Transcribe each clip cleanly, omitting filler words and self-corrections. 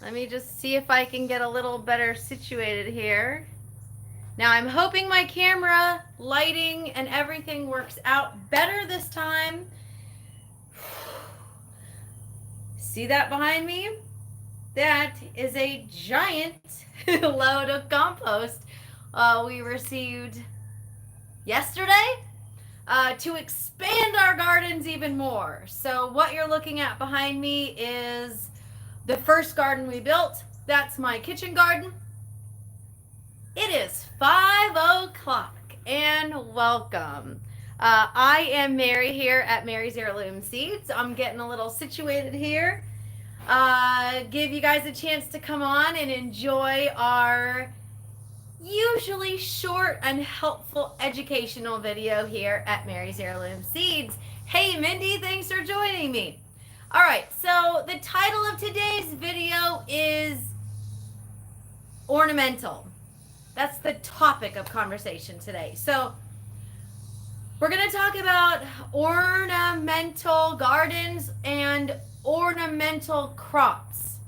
Let me just see if I can get a little better situated here. Now I'm hoping my camera, lighting, and everything works out better this time. See that behind me? That is a giant load of compost we received yesterday to expand our gardens even more. So what you're looking at behind me is the first garden we built. That's my kitchen garden. It is 5 o'clock and welcome. I am Mary here at Mary's Heirloom Seeds. I'm getting a little situated here. Give you guys a chance to come on and enjoy our usually short and helpful educational video here at Mary's Heirloom Seeds. Hey Mindy, thanks for joining me. All right, so the title of today's video is Ornamental. That's the topic of conversation today. So we're going to talk about ornamental gardens and ornamental crops.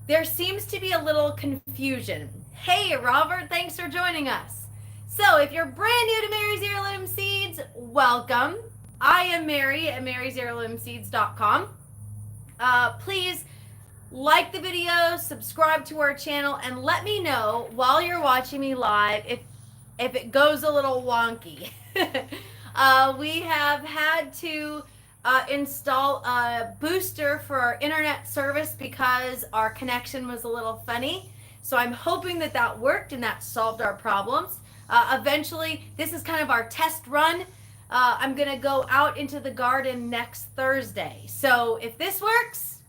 There seems to be a little confusion. Hey, Robert, thanks for joining us. So if you're brand new to Mary's Heirloom Seeds, welcome. I am Mary at marysheirloomseeds.com. Please like the video, subscribe to our channel, and let me know while you're watching me live if it goes a little wonky. We have had to install a booster for our internet service because our connection was a little funny. So I'm hoping that worked and that solved our problems. Eventually, this is kind of our test run. I'm going to go out into the garden next Thursday. So if this works,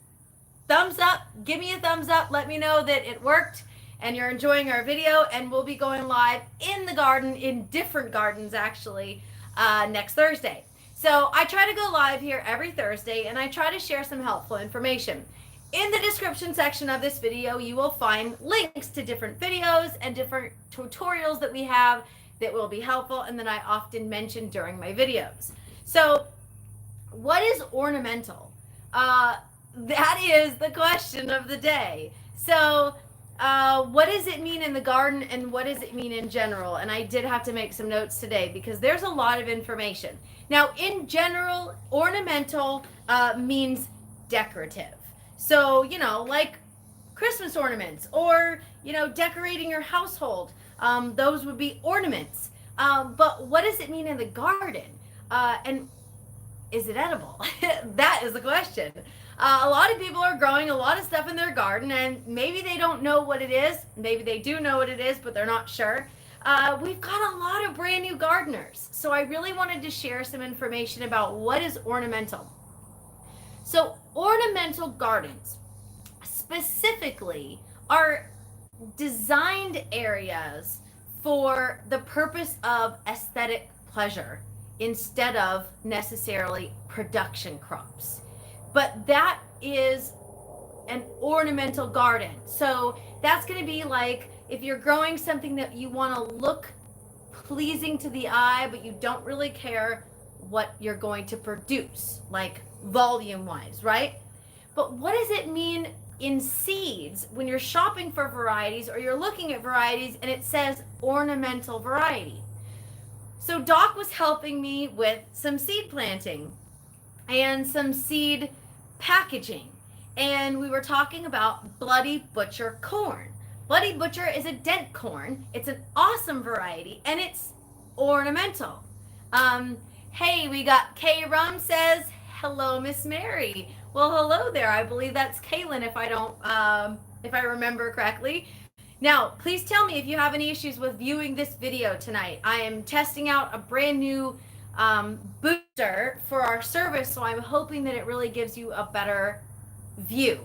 thumbs up, give me a thumbs up, let me know that it worked and you're enjoying our video, and we'll be going live in the garden, in different gardens actually, next Thursday. So I try to go live here every Thursday and I try to share some helpful information. In the description section of this video, you will find links to different videos and different tutorials that we have that will be helpful and that I often mention during my videos. So what is ornamental? That is the question of the day. So what does it mean in the garden and what does it mean in general? And I did have to make some notes today because there's a lot of information. Now, in general, ornamental means decorative. So, like Christmas ornaments or, decorating your household. Those would be ornaments. But what does it mean in the garden? And is it edible? That is the question. A lot of people are growing a lot of stuff in their garden, and maybe they don't know what it is. Maybe they do know what it is, but they're not sure. We've got a lot of brand new gardeners. So I really wanted to share some information about what is ornamental. So ornamental gardens specifically are designed areas for the purpose of aesthetic pleasure instead of necessarily production crops. But that is an ornamental garden. So that's going to be like if you're growing something that you want to look pleasing to the eye, but you don't really care what you're going to produce, like volume wise, right? But what does it mean in seeds when you're shopping for varieties or you're looking at varieties and it says ornamental variety? So Doc was helping me with some seed planting and some seed packaging, and we were talking about Bloody Butcher corn. Bloody Butcher is a dent corn. It's an awesome variety and it's ornamental. Hey, we got Kay Rum says, hello, Miss Mary. Well, hello there. I believe that's Kaylin if I remember correctly. Now, please tell me if you have any issues with viewing this video tonight. I am testing out a brand new booster for our service, so I'm hoping that it really gives you a better view.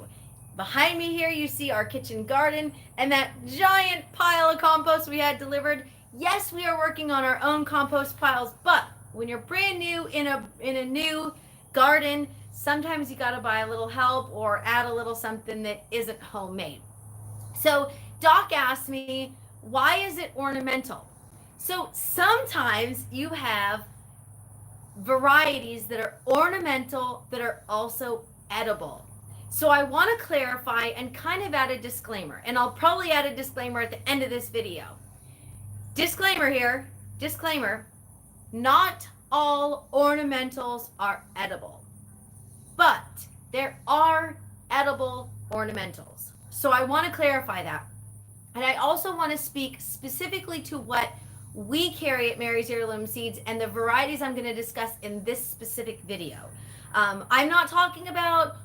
Behind me here, you see our kitchen garden and that giant pile of compost we had delivered. Yes, we are working on our own compost piles, but when you're brand new in a new garden, sometimes you got to buy a little help or add a little something that isn't homemade. So Doc asked me, why is it ornamental? So sometimes you have varieties that are ornamental that are also edible. So I want to clarify and kind of add a disclaimer, and I'll probably add a disclaimer at the end of this video. Disclaimer here, disclaimer, not all ornamentals are edible, but there are edible ornamentals. So I want to clarify that. And I also want to speak specifically to what we carry at Mary's Heirloom Seeds and the varieties I'm going to discuss in this specific video. I'm not talking about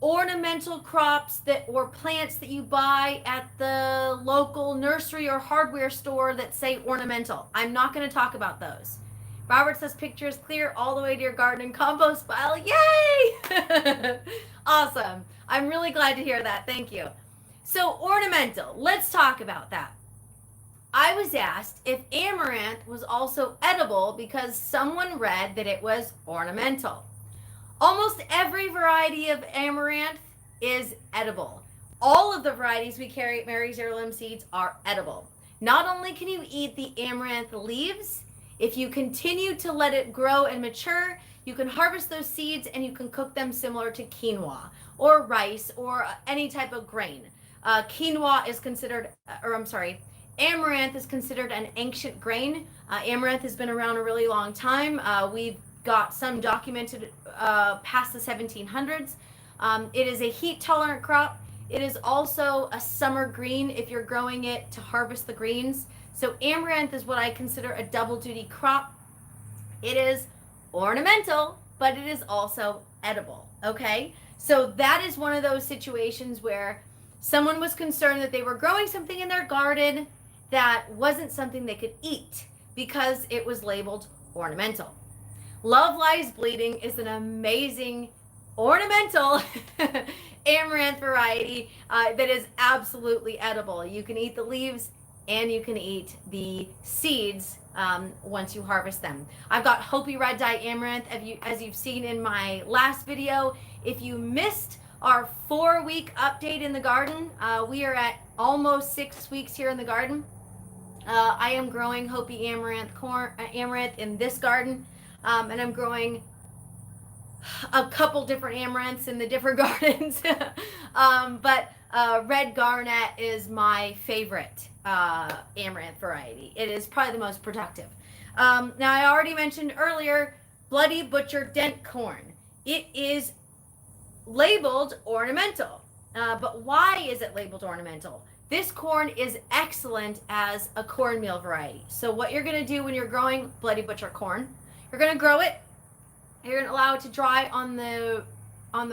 ornamental crops or plants that you buy at the local nursery or hardware store that say ornamental. I'm not going to talk about those. Robert says picture is clear all the way to your garden and compost pile. Yay! Awesome. I'm really glad to hear that. Thank you. So ornamental, let's talk about that. I was asked if amaranth was also edible because someone read that it was ornamental. Almost every variety of amaranth is edible. All of the varieties we carry at Mary's Heirloom Seeds are edible. Not only can you eat the amaranth leaves, if you continue to let it grow and mature, you can harvest those seeds and you can cook them similar to quinoa or rice or any type of grain. Quinoa is considered, amaranth is considered an ancient grain. Amaranth has been around a really long time. We've got some documented past the 1700s. It is a heat tolerant crop. It is also a summer green if you're growing it to harvest the greens. So amaranth is what I consider a double duty crop. It is ornamental, but it is also edible, okay? So that is one of those situations where someone was concerned that they were growing something in their garden that wasn't something they could eat because it was labeled ornamental. Love Lies Bleeding is an amazing ornamental amaranth variety that is absolutely edible. You can eat the leaves and you can eat the seeds once you harvest them. I've got Hopi Red Dye Amaranth, as you've seen in my last video. If you missed our 4-week update in the garden, we are at almost 6 weeks here in the garden. I am growing Hopi Amaranth in this garden. And I'm growing a couple different amaranths in the different gardens. But Red Garnet is my favorite amaranth variety. It is probably the most productive. Now, I already mentioned earlier, Bloody Butcher Dent Corn. It is labeled ornamental. But why is it labeled ornamental? This corn is excellent as a cornmeal variety. So what you're going to do when you're growing Bloody Butcher corn, you're going to grow it. You're going to allow it to dry on the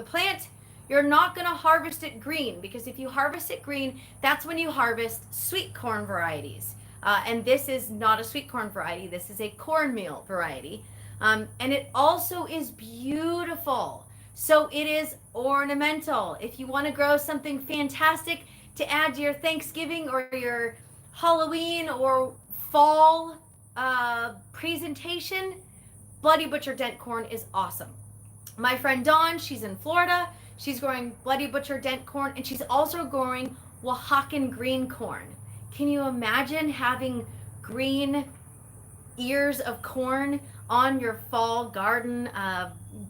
plant. You're not going to harvest it green, because if you harvest it green, that's when you harvest sweet corn varieties. And this is not a sweet corn variety. This is a cornmeal variety. And it also is beautiful. So it is ornamental. If you want to grow something fantastic to add to your Thanksgiving or your Halloween or fall presentation, Bloody Butcher Dent Corn is awesome. My friend Dawn, she's in Florida. She's growing Bloody Butcher Dent Corn, and she's also growing Oaxacan green corn. Can you imagine having green ears of corn on your fall garden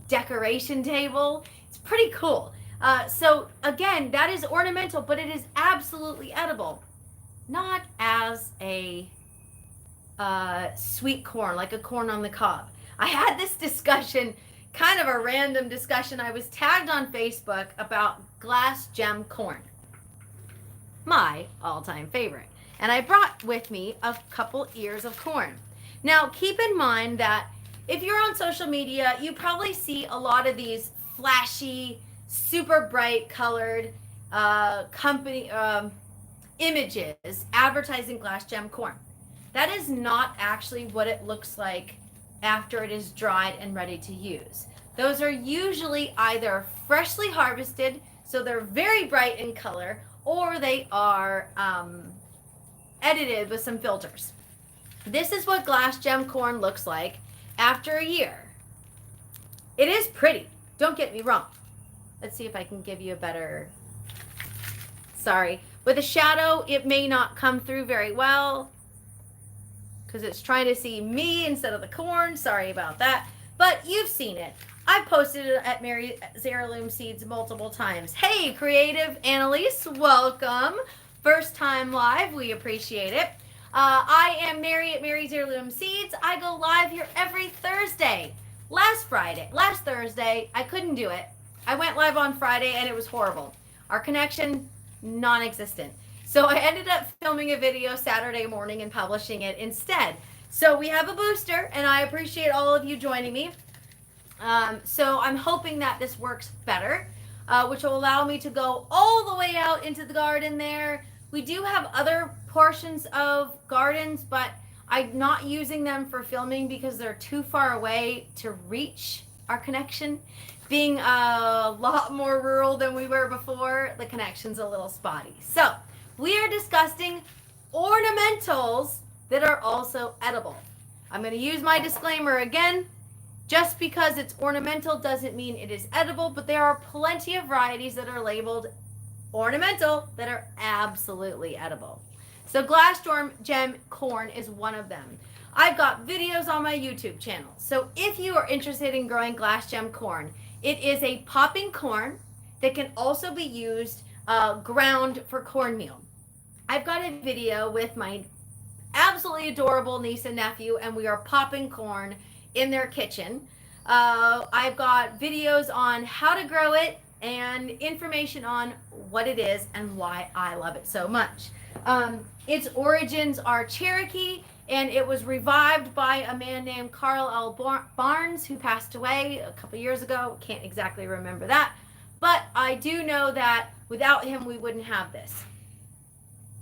decoration table? It's pretty cool. So again, that is ornamental, but it is absolutely edible. Not as a sweet corn, like a corn on the cob. I had this discussion, kind of a random discussion. I was tagged on Facebook about glass gem corn, my all-time favorite. And I brought with me a couple ears of corn. Now, keep in mind that if you're on social media, you probably see a lot of these flashy, super bright colored company images advertising glass gem corn. That is not actually what it looks like after it is dried and ready to use. Those are usually either freshly harvested, so they're very bright in color, or they are edited with some filters. This is what glass gem corn looks like after a year. It is pretty, don't get me wrong. Let's see if I can give you a better, sorry. With a shadow, it may not come through very well because it's trying to see me instead of the corn. Sorry about that, but you've seen it. I've posted it at Mary's Heirloom Seeds multiple times. Hey, Creative Annalise, welcome. First time live, we appreciate it. I am Mary at Mary's Heirloom Seeds. I go live here every Thursday. Last Thursday, I couldn't do it. I went live on Friday and it was horrible. Our connection, non-existent. So I ended up filming a video Saturday morning and publishing it instead. So we have a booster and I appreciate all of you joining me. So I'm hoping that this works better, which will allow me to go all the way out into the garden there. We do have other portions of gardens, but I'm not using them for filming because they're too far away to reach our connection. Being a lot more rural than we were before, the connection's a little spotty. So we are discussing ornamentals that are also edible. I'm going to use my disclaimer again. Just because it's ornamental doesn't mean it is edible, but there are plenty of varieties that are labeled ornamental that are absolutely edible. So glass gem corn is one of them. I've got videos on my YouTube channel. So if you are interested in growing glass gem corn, it is a popping corn that can also be used ground for cornmeal. I've got a video with my absolutely adorable niece and nephew, and we are popping corn in their kitchen. I've got videos on how to grow it and information on what it is and why I love it so much. Its origins are Cherokee, and it was revived by a man named Carl L. Barnes, who passed away a couple years ago. Can't exactly remember that, but I do know that without him we wouldn't have this.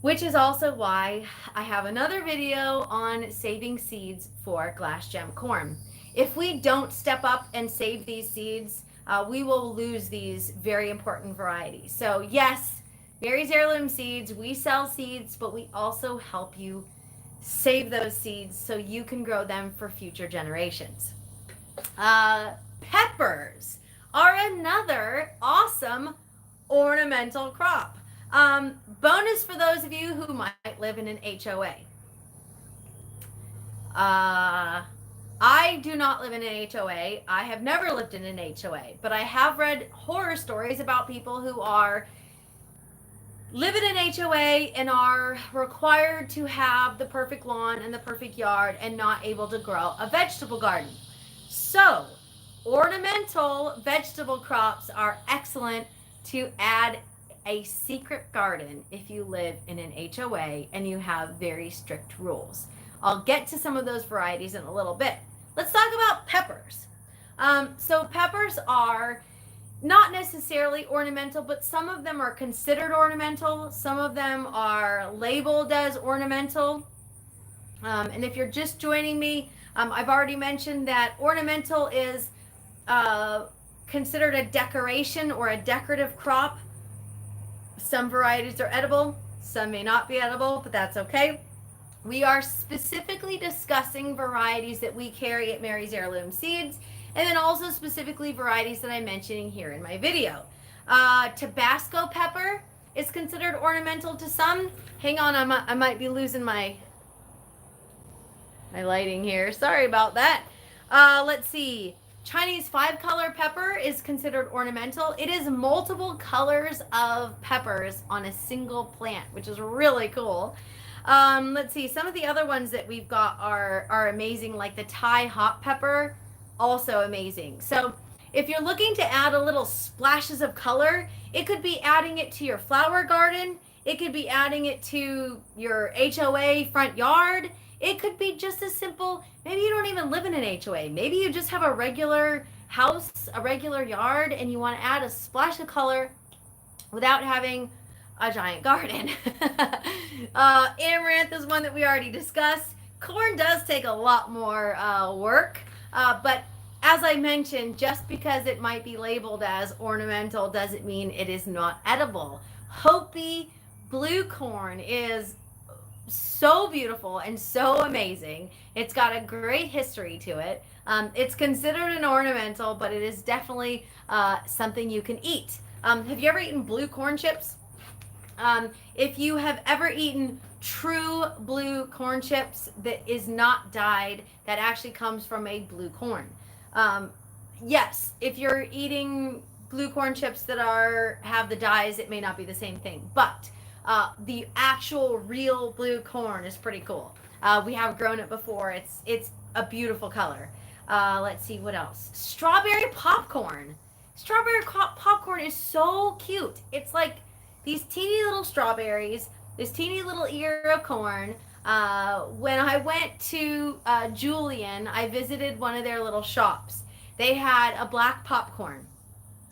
Which is also why I have another video on saving seeds for glass gem corn. If we don't step up and save these seeds, we will lose these very important varieties. So yes, Mary's Heirloom Seeds, we sell seeds, but we also help you save those seeds so you can grow them for future generations. Peppers are another awesome ornamental crop. Bonus for those of you who might live in an HOA. I do not live in an HOA. I have never lived in an HOA, but I have read horror stories about people who live in an HOA and are required to have the perfect lawn and the perfect yard and not able to grow a vegetable garden. So, ornamental vegetable crops are excellent to add a secret garden if you live in an HOA and you have very strict rules. I'll get to some of those varieties in a little bit. Let's talk about peppers. So peppers are not necessarily ornamental, but some of them are considered ornamental. Some of them are labeled as ornamental. And if you're just joining me, I've already mentioned that ornamental is considered a decoration or a decorative crop. Some varieties are edible, some may not be edible, but that's okay. We are specifically discussing varieties that we carry at Mary's Heirloom Seeds, and then also specifically varieties that I'm mentioning here in my video. Tabasco pepper is considered ornamental to some. Hang on, I might be losing my lighting here. Sorry about that. Let's see. Chinese 5-color pepper is considered ornamental. It is multiple colors of peppers on a single plant, which is really cool. Let's see, some of the other ones that we've got are amazing, like the Thai hot pepper, also amazing. So if you're looking to add a little splashes of color, it could be adding it to your flower garden. It could be adding it to your HOA front yard. It could be just as simple. Maybe you don't even live in an HOA. Maybe you just have a regular house, a regular yard, and you want to add a splash of color without having a giant garden. Amaranth is one that we already discussed. Corn does take a lot more work, but as I mentioned, just because it might be labeled as ornamental doesn't mean it is not edible. Hopi blue corn is so beautiful and so amazing. It's got a great history to it. It's considered an ornamental, but it is definitely something you can eat. Have you ever eaten blue corn chips? If you have ever eaten true blue corn chips that is not dyed, that actually comes from a blue corn. yes, if you're eating blue corn chips that have the dyes, it may not be the same thing. But the actual real blue corn is pretty cool. We have grown it before. It's a beautiful color. Let's see what else. Strawberry popcorn. Popcorn is so cute. It's like these teeny little strawberries, this teeny little ear of corn. When I went to Julian, I visited one of their little shops. They had a black popcorn.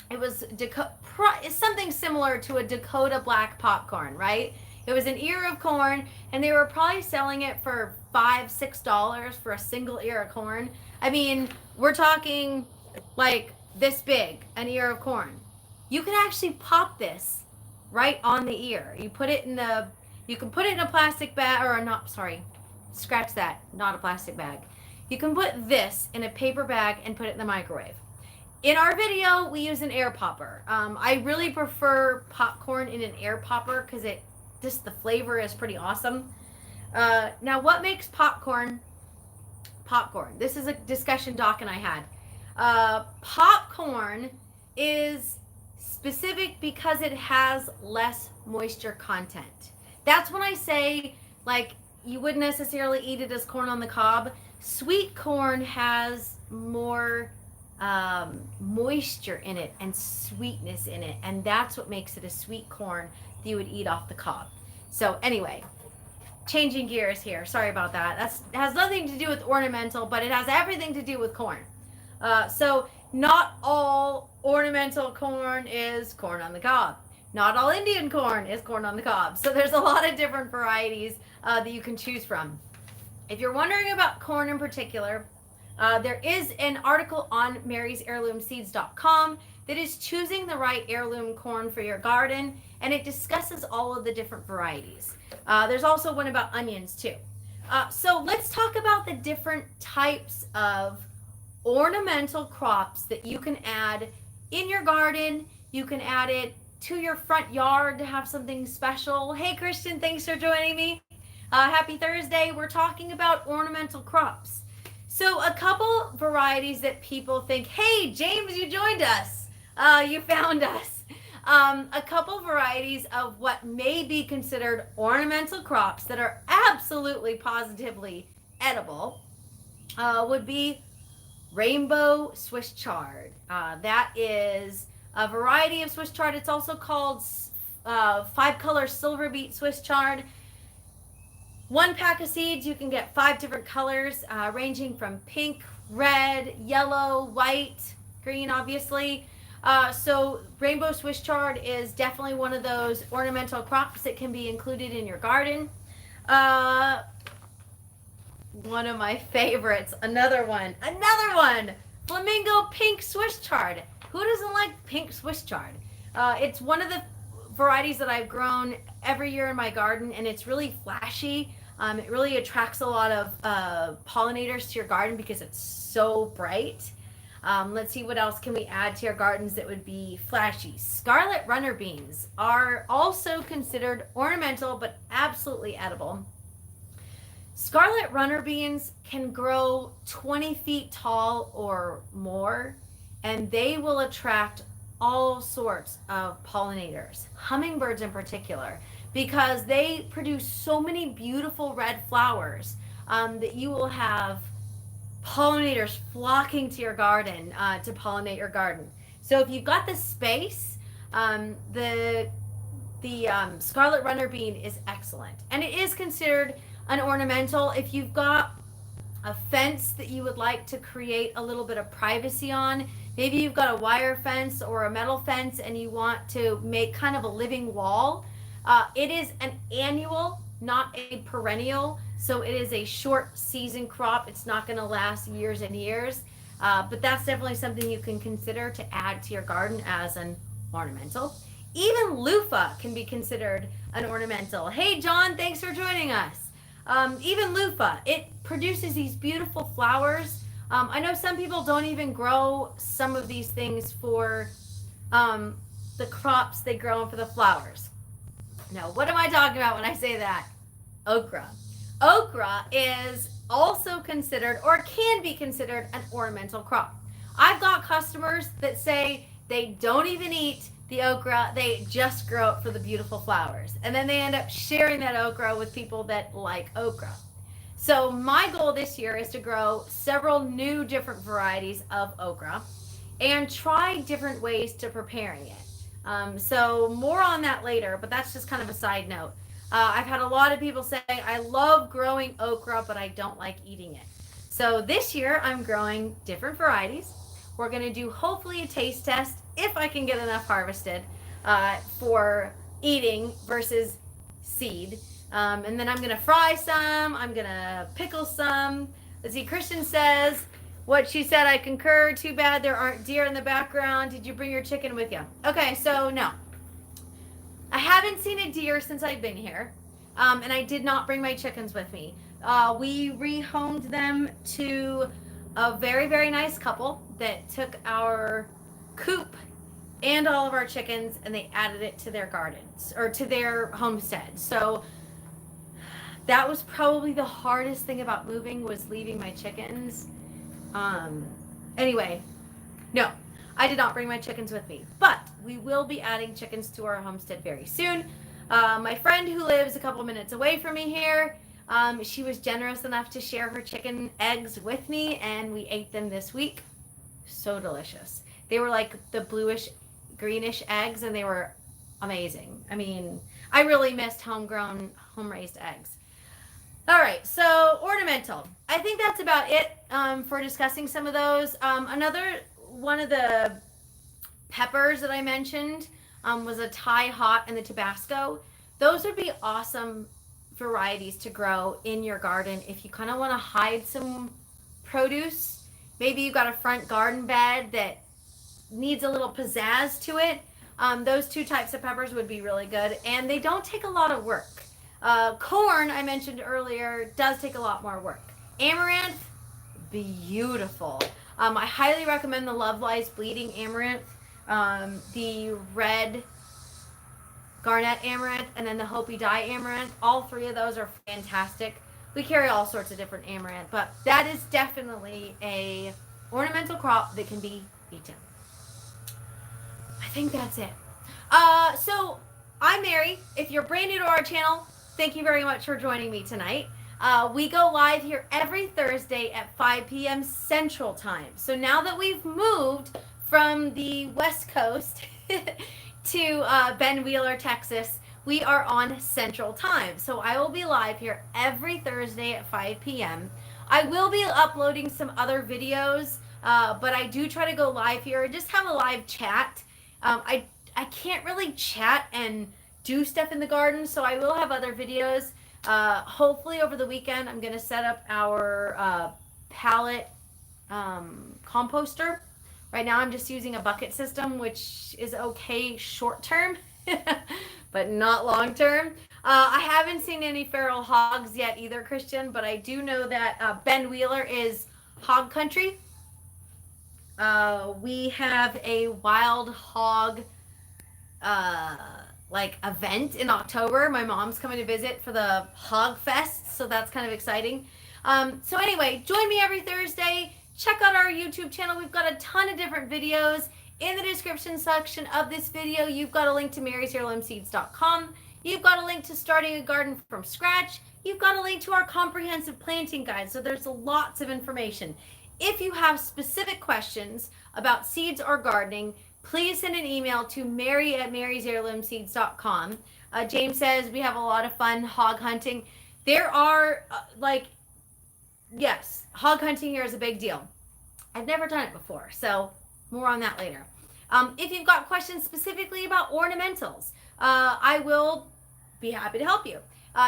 It was something similar to a Dakota black popcorn, right? It was an ear of corn, and they were probably selling it for $5-6 for a single ear of corn. I mean, we're talking like this big, an ear of corn. You can actually pop this right on the ear. You can put it in a plastic bag, or not, sorry, scratch that, not a plastic bag. You can put this in a paper bag and put it in the microwave. In our video, we use an air popper. I really prefer popcorn in an air popper because the flavor is pretty awesome. Now, what makes popcorn? This is a discussion Doc and I had. Popcorn is specific because it has less moisture content. That's when I say, like, you wouldn't necessarily eat it as corn on the cob. Sweet corn has more moisture in it and sweetness in it, and that's what makes it a sweet corn that you would eat off the cob. So anyway, changing gears here. Sorry about that. That has nothing to do with ornamental, but it has everything to do with corn. So not all ornamental corn is corn on the cob. Not all Indian corn is corn on the cob. So there's a lot of different varieties that you can choose from. If you're wondering about corn in particular, there is an article on marysheirloomseeds.com that is choosing the right heirloom corn for your garden, and it discusses all of the different varieties. There's also one about onions too. So let's talk about the different types of ornamental crops that you can add in your garden. You can add it to your front yard to have something special. Hey Christian, thanks for joining me. Happy Thursday. We're talking about ornamental crops. So a couple varieties that people think, hey James, you joined us. You found us. A couple varieties of what may be considered ornamental crops that are absolutely positively edible would be rainbow Swiss chard. That is a variety of Swiss chard. It's also called 5-color silver beet Swiss chard. 1 pack of seeds, you can get 5 different colors, ranging from pink, red, yellow, white, green, obviously. So rainbow Swiss chard is definitely one of those ornamental crops that can be included in your garden. One of my favorites, another one, Flamingo pink Swiss chard. Who doesn't like pink Swiss chard? It's one of the varieties that I've grown every year in my garden, and it's really flashy. It really attracts a lot of pollinators to your garden because it's so bright. Let's see, what else can we add to your gardens that would be flashy? Scarlet runner beans are also considered ornamental, but absolutely edible. Scarlet runner beans can grow 20 feet tall or more, and they will attract all sorts of pollinators, hummingbirds in particular, because they produce so many beautiful red flowers that you will have pollinators flocking to your garden to pollinate your garden. So if you've got the space, the scarlet runner bean is excellent, and it is considered an ornamental. If you've got a fence that you would like to create a little bit of privacy on, maybe you've got a wire fence or a metal fence and you want to make kind of a living wall. It is an annual, not a perennial, so it is a short season crop. It's not going to last years and years, but that's definitely something you can consider to add to your garden as an ornamental. Even loofah can be considered an ornamental. Hey John, thanks for joining us. Even loofah, it produces these beautiful flowers. I know some people don't even grow some of these things for the crops, they grow them for the flowers. Now, what am I talking about when I say that? Okra. Okra is also considered, or can be considered, an ornamental crop. I've got customers that say they don't even eat the okra, they just grow it for the beautiful flowers. And then they end up sharing that okra with people that like okra. So my goal this year is to grow several new different varieties of okra and try different ways to preparing it. So more on that later, but that's just kind of a side note. I've had a lot of people say, I love growing okra, but I don't like eating it. So this year I'm growing different varieties. We're going to do hopefully a taste test if I can get enough harvested for eating versus seed. And then I'm going to fry some. I'm going to pickle some. Let's see, Christian says, what she said, I concur. Too bad there aren't deer in the background. Did you bring your chicken with you? Okay, so no. I haven't seen a deer since I've been here. And I did not bring my chickens with me. We rehomed them to a very, very nice couple that took our coop and all of our chickens and they added it to their gardens or to their homestead. So that was probably the hardest thing about moving, was leaving my chickens. Anyway, no, I did not bring my chickens with me, but we will be adding chickens to our homestead very soon. My friend who lives a couple minutes away from me here, she was generous enough to share her chicken eggs with me, and we ate them this week. So delicious. They were like the bluish, greenish eggs, and they were amazing. I mean, I really missed homegrown, home-raised eggs. All right, so ornamental. I think that's about it for discussing some of those. Another one of the peppers that I mentioned was a Thai hot and the Tabasco. Those would be awesome varieties to grow in your garden if you kind of want to hide some produce. Maybe you've got a front garden bed that needs a little pizzazz to it. Those two types of peppers would be really good, and they don't take a lot of work. Corn, I mentioned earlier, does take a lot more work. Amaranth, beautiful. I highly recommend the Love Lies Bleeding Amaranth, the red garnet amaranth, and then the Hopi Dye amaranth. All three of those are fantastic. We carry all sorts of different amaranth, but that is definitely a ornamental crop that can be eaten. I think that's it. So I'm Mary. If you're brand new to our channel, thank you very much for joining me tonight. We go live here every Thursday at 5 p.m. Central Time. So now that we've moved from the West Coast to Ben Wheeler, Texas, we are on Central Time. So I will be live here every Thursday at 5 p.m. I will be uploading some other videos, but I do try to go live here and just have a live chat. I can't really chat and do stuff in the garden, so I will have other videos. Hopefully over the weekend, I'm going to set up our pallet composter. Right now, I'm just using a bucket system, which is okay short term, but not long term. I haven't seen any feral hogs yet either, Christian, but I do know that Ben Wheeler is hog country. We have a wild hog event in October. My mom's coming to visit for the Hog Fest, so that's kind of exciting. So anyway, join me every Thursday. Check out our YouTube channel. We've got a ton of different videos. In the description section of this video, you've got a link to marysheirloomseeds.com. You've got a link to starting a garden from scratch. You've got a link to our comprehensive planting guide. So there's lots of information. If you have specific questions about seeds or gardening, please send an email to mary@marysheirloomseeds.com. James says we have a lot of fun hog hunting. There are, yes, hog hunting here is a big deal. I've never done it before, so more on that later. If you've got questions specifically about ornamentals, I will be happy to help you.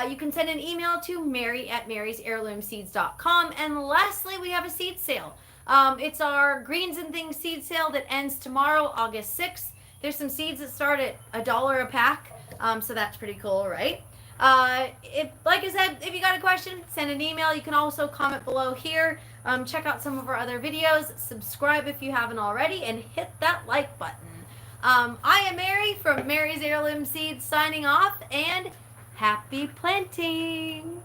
You can send an email to mary@marysheirloomseeds.com. And lastly, we have a seed sale. It's our Greens and Things seed sale that ends tomorrow, August 6th. There's some seeds that start at $1 a pack, so that's pretty cool, right? Like I said, if you got a question, send an email. You can also comment below here. Check out some of our other videos. Subscribe if you haven't already, and hit that like button. I am Mary from Mary's Heirloom Seeds signing off, and happy planting!